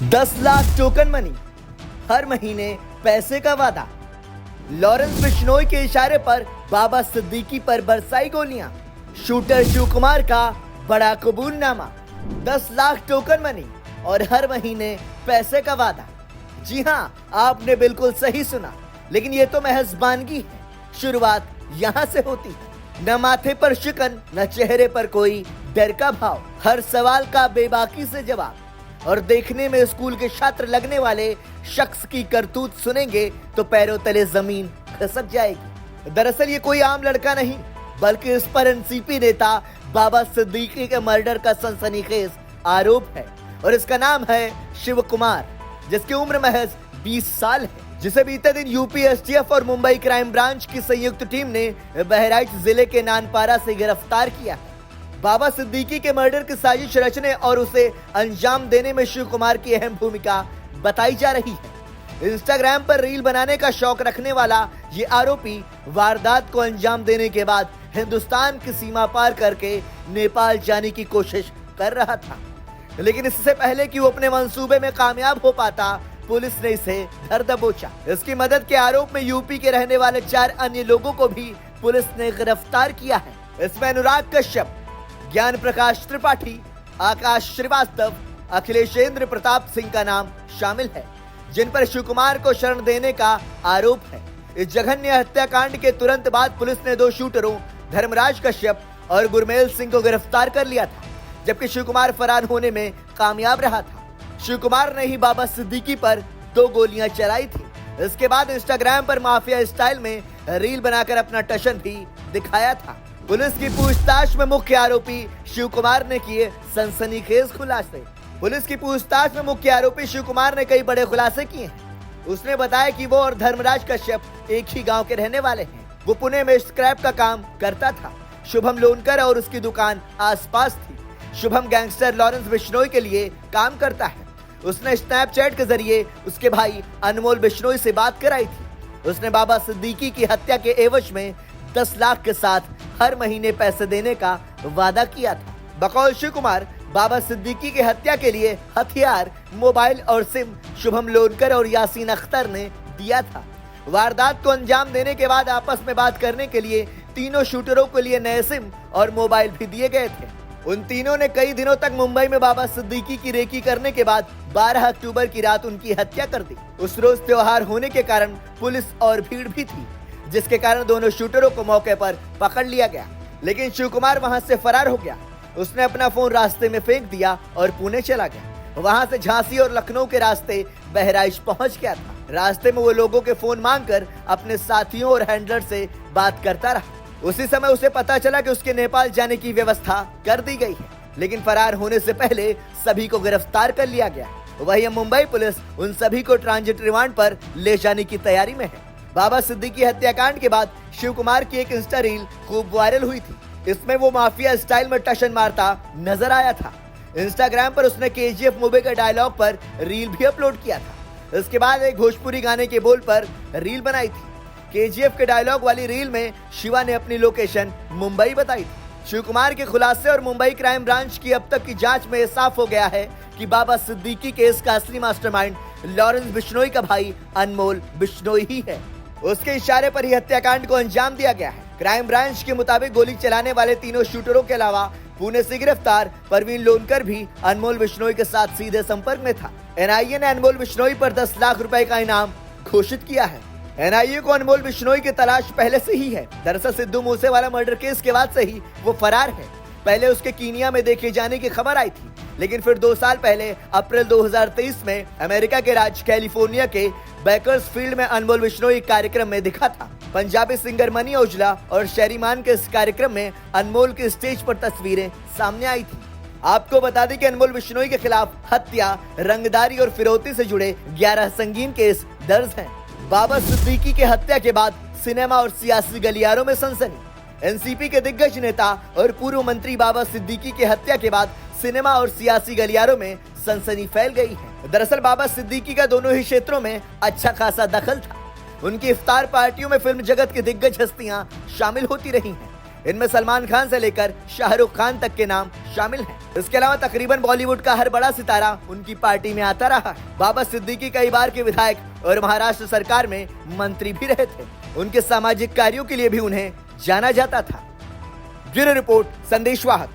10 lakh token money, हर महीने पैसे का वादा। लॉरेंस बिश्नोई के इशारे पर बाबा सिद्दीकी पर बरसाई गोलियां। शूटर शिव कुमार का बड़ा कबूलनामा। 10 लाख टोकन मनी और हर महीने पैसे का वादा। जी हां, आपने बिल्कुल सही सुना, लेकिन ये तो महज बानगी है। शुरुआत यहाँ से होती है। न माथे पर शिकन, न चेहरे पर कोई डर का भाव। हर सवाल का बेबाकी से जवाब। और देखने में स्कूल के छात्र लगने वाले शख्स की करतूत सुनेंगे तो पैरों तले जमीन खिसक जाएगी। दरअसल ये कोई आम लड़का नहीं, बल्कि इस पर एनसीपी नेता बाबा सिद्दीकी के मर्डर का सनसनीखेज आरोप है। और इसका नाम है शिव कुमार, जिसकी उम्र महज 20 साल है, जिसे बीते दिन यूपी एसटीएफ और मुंबई क्राइम ब्रांच की संयुक्त टीम ने बहराइच जिले के नानपारा से गिरफ्तार किया। बाबा सिद्दीकी के मर्डर की साजिश रचने और उसे अंजाम देने में शिव कुमार की अहम भूमिका बताई जा रही है। इंस्टाग्राम पर रील बनाने का शौक रखने वाला ये आरोपी वारदात को अंजाम देने के बाद हिंदुस्तान की सीमा पार करके नेपाल जाने की कोशिश कर रहा था, लेकिन इससे पहले कि वो अपने मंसूबे में कामयाब हो पाता, पुलिस ने इसे धर दबोचा। इसकी मदद के आरोप में यूपी के रहने वाले 4 अन्य लोगों को भी पुलिस ने गिरफ्तार किया है। इसमें अनुराग कश्यप, ज्ञान प्रकाश त्रिपाठी, आकाश श्रीवास्तव, अखिलेशेंद्र प्रताप सिंह का नाम शामिल है, जिन पर शिव कुमार को शरण देने का आरोप है। इस जघन्य हत्याकांड के तुरंत बाद पुलिस ने 2 शूटरों धर्मराज कश्यप और गुरमेल सिंह को गिरफ्तार कर लिया था, जबकि शिव कुमार फरार होने में कामयाब रहा था। शिव कुमार ने ही बाबा सिद्दीकी पर 2 गोलियां चलाई थी। इसके बाद इंस्टाग्राम पर माफिया स्टाइल में रील बनाकर अपना टशन भी दिखाया था। पुलिस की पूछताछ में मुख्य आरोपी शिव कुमार ने किए सनसनीखेज खुलासे। पुलिस की पूछताछ में मुख्य आरोपी शिव कुमार ने कई बड़े खुलासे किए हैं। उसने बताया कि वो और धर्मराज कश्यप एक ही गांव के रहने वाले हैं। वो पुणे में स्क्रैप का काम करता था। शुभम लोनकर और उसकी दुकान आसपास थी। शुभम गैंगस्टर लॉरेंस बिश्नोई के लिए काम करता है। उसने स्नैपचैट के जरिए उसके भाई अनमोल बिश्नोई से बात कराई थी। उसने बाबा सिद्दीकी की हत्या के एवज में 10 लाख के साथ हर महीने पैसे देने का वादा किया था। बकौल शिव कुमार, बाबा सिद्दीकी की हत्या के लिए हथियार, मोबाइल और सिम शुभम लोनकर और यासीन अख्तर ने दिया था। वारदात को अंजाम देने के बाद आपस में बात करने के लिए तीनों शूटरों के लिए नए सिम और मोबाइल भी दिए गए थे। उन तीनों ने कई दिनों तक मुंबई में बाबा सिद्दीकी की रेकी करने के बाद 12 अक्टूबर की रात उनकी हत्या कर दी। उस रोज त्योहार होने के कारण पुलिस और भीड़ भी थी, जिसके कारण दोनों शूटरों को मौके पर पकड़ लिया गया, लेकिन शिव कुमार वहां से फरार हो गया। उसने अपना फोन रास्ते में फेंक दिया और पुणे चला गया। वहां से झांसी और लखनऊ के रास्ते बहराइच पहुंच गया था। रास्ते में वो लोगों के फोन मांगकर अपने साथियों और हैंडलर से बात करता रहा। उसी समय उसे पता चला कि उसके नेपाल जाने की व्यवस्था कर दी गई है, लेकिन फरार होने से पहले सभी को गिरफ्तार कर लिया गया। वहीं मुंबई पुलिस उन सभी को ट्रांजिट रिमांड पर ले जाने की तैयारी में है। बाबा सिद्दीकी हत्याकांड के बाद शिव कुमार की एक इंस्टा रील खूब वायरल हुई थी। इसमें वो माफिया स्टाइल में टशन मारता नजर आया था। इंस्टाग्राम पर उसने केजीएफ मूवी के डायलॉग पर रील भी अपलोड किया था। इसके बाद एक भोजपुरी गाने के बोल पर रील बनाई थी। केजीएफ के डायलॉग वाली रील में शिवा ने अपनी लोकेशन मुंबई बताई थी। शिव कुमार के खुलासे और मुंबई क्राइम ब्रांच की अब तक की जांच में साफ हो गया है कि बाबा सिद्दीकी केस का असली मास्टरमाइंड लॉरेंस बिश्नोई का भाई अनमोल बिश्नोई ही है। उसके इशारे पर ही हत्याकांड को अंजाम दिया गया है। क्राइम ब्रांच के मुताबिक गोली चलाने वाले तीनों शूटरों के अलावा पुणे से गिरफ्तार परवीन लोनकर भी अनमोल बिश्नोई के साथ सीधे संपर्क में था। एनआईए ने अनमोल बिश्नोई पर 10 लाख रुपए का इनाम घोषित किया है। एनआईए को अनमोल बिश्नोई की तलाश पहले से ही है। दरअसल सिद्धू मूसेवाला मर्डर केस के बाद से ही वो फरार है। पहले उसके कीनिया में देखे जाने की खबर आई थी, लेकिन फिर 2 साल पहले अप्रैल 2023 में अमेरिका के राज्य कैलिफोर्निया के बेकर्सफील्ड में अनमोल बिश्नोई कार्यक्रम में दिखा था। पंजाबी सिंगर मनी औजला और शेरीमान के इस कार्यक्रम में अनमोल की स्टेज पर तस्वीरें सामने आई थी। आपको बता दें कि अनमोल बिश्नोई के खिलाफ हत्या, रंगदारी और फिरौती से जुड़े 11 संगीन केस दर्ज हैं। बाबा सिद्दीकी के हत्या के बाद सिनेमा और सियासी गलियारों में सनसनी। एनसीपी के दिग्गज नेता और पूर्व मंत्री बाबा सिद्दीकी के हत्या के बाद सिनेमा और सियासी गलियारों में सनसनी फैल गई है। दरअसल बाबा सिद्दीकी का दोनों ही क्षेत्रों में अच्छा खासा दखल था। उनकी इफ्तार पार्टियों में फिल्म जगत की दिग्गज हस्तियां शामिल होती रही हैं। इनमें सलमान खान से लेकर शाहरुख खान तक के नाम शामिल हैं। इसके अलावा तकरीबन बॉलीवुड का हर बड़ा सितारा उनकी पार्टी में आता रहा है। बाबा सिद्दीकी कई बार के विधायक और महाराष्ट्र सरकार में मंत्री भी रहे थे। उनके सामाजिक कार्यों के लिए भी उन्हें जाना जाता था। ब्यूरो रिपोर्ट, संदेश वाहक।